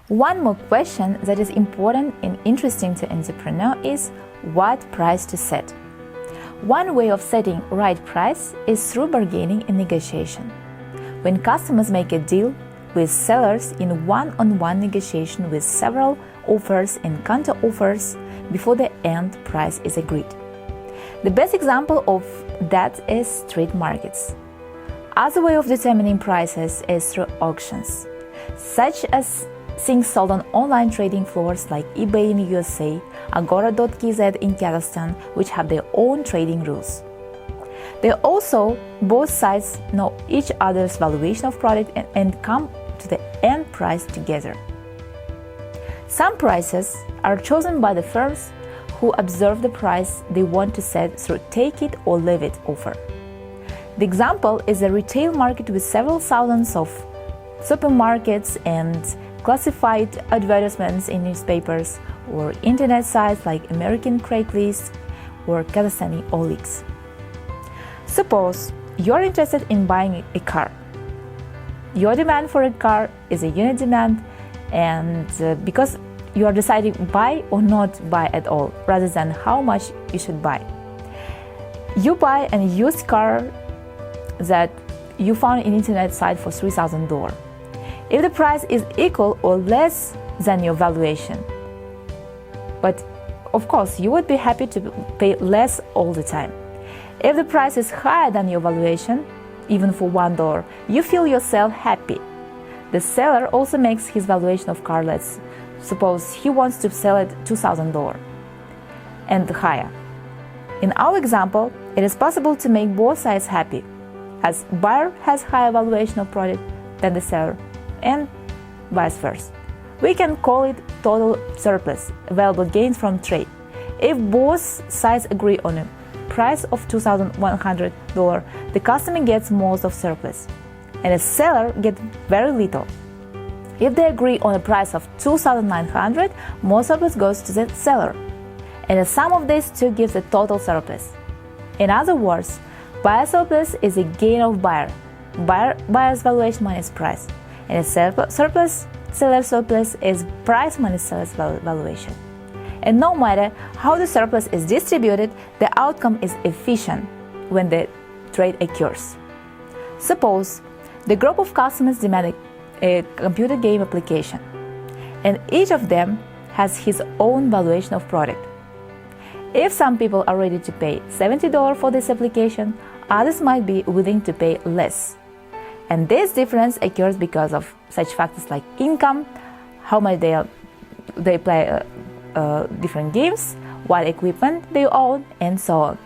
One more question that is important and interesting to entrepreneur is what price to set. One way of setting right price is through bargaining and negotiation. When customers make a deal with sellers in one-on-one negotiation with several offers and counter-offers before the end price is agreed. The best example of that is street markets. Other way of determining prices is through auctions, such as things sold on online trading floors like eBay in the USA, Agora.kz in Kazakhstan, which have their own trading rules. They also, both sides know each other's valuation of product and come to the end price together. Some prices are chosen by the firms who observe the price they want to set through take it or leave it offer. The example is a retail market with several thousands of supermarkets and classified advertisements in newspapers, or internet sites like American Craigslist or Kazakhstani OLX. Suppose you're interested in buying a car. Your demand for a car is a unit demand, and because you are deciding buy or not buy at all, rather than how much you should buy. You buy a used car that you found in internet site for $3,000. If the price is equal or less than your valuation, but of course you would be happy to pay less all the time. If the price is higher than your valuation, even for $1, you feel yourself happy. The seller also makes his valuation of car less. Suppose he wants to sell it $2,000 and higher. In our example, it is possible to make both sides happy, as buyer has higher valuation of product than the seller, and vice versa. We can call it total surplus, available gains from trade. If both sides agree on a price of $2,100, the customer gets most of surplus, and the seller gets very little. If they agree on a price of $2,900, more surplus goes to the seller, and the sum of these two gives a total surplus. In other words, buyer surplus is a gain of buyer, buyer's valuation minus price, and a surplus, seller surplus is price minus seller's valuation. And no matter how the surplus is distributed, the outcome is efficient when the trade occurs. Suppose the group of customers demand a computer game application, and each of them has his own valuation of product. If some people are ready to pay $70 for this application, others might be willing to pay less. And this difference occurs because of such factors like income, how much they play different games, what equipment they own, and so on.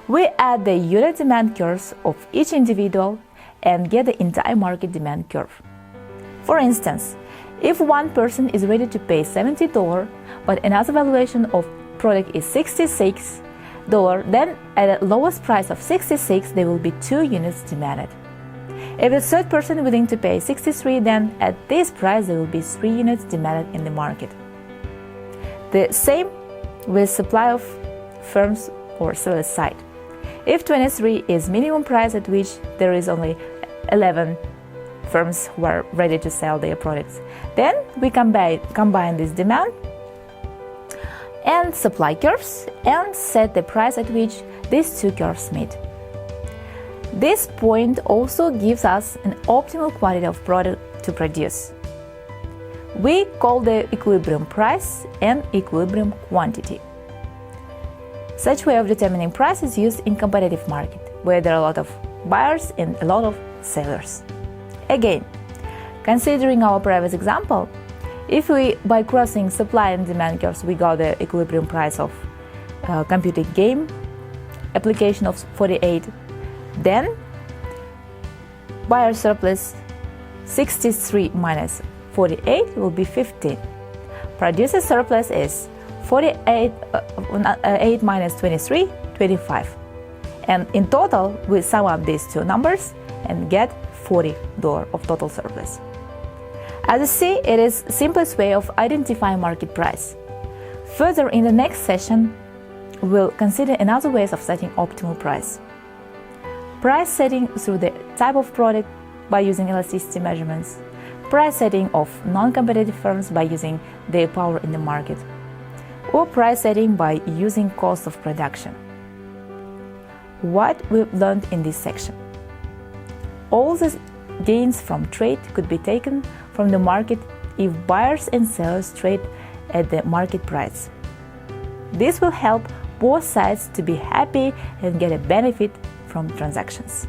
We add the unit demand curves of each individual and get the entire market demand curve. For instance, if one person is ready to pay $70, but another valuation of product is $66, then at the lowest price of $66, there will be 2 units demanded. If the third person willing to pay $63, then at this price there will be 3 units demanded in the market. The same with supply of firms or seller's side. If 23 is minimum price at which there is only 11 firms who are ready to sell their products, then we combine this demand and supply curves and set the price at which these 2 curves meet. This point also gives us an optimal quantity of product to produce. We call the equilibrium price and equilibrium quantity. Such way of determining price is used in competitive market, where there are a lot of buyers and a lot of sellers. Again, considering our previous example, if we, by crossing supply and demand curves, we got the equilibrium price of computer game application of 48, then buyer surplus 63 minus 48 will be 15. Producer surplus is 8 minus 23, 25. And in total, we sum up these 2 numbers and get $40 of total surplus. As you see, it is the simplest way of identifying market price. Further, in the next session, we'll consider another ways of setting optimal price. Price setting through the type of product by using elasticity measurements, price setting of non-competitive firms by using their power in the market, or price setting by using cost of production. What we've learned in this section. All the gains from trade could be taken from the market if buyers and sellers trade at the market price. This will help both sides to be happy and get a benefit from transactions.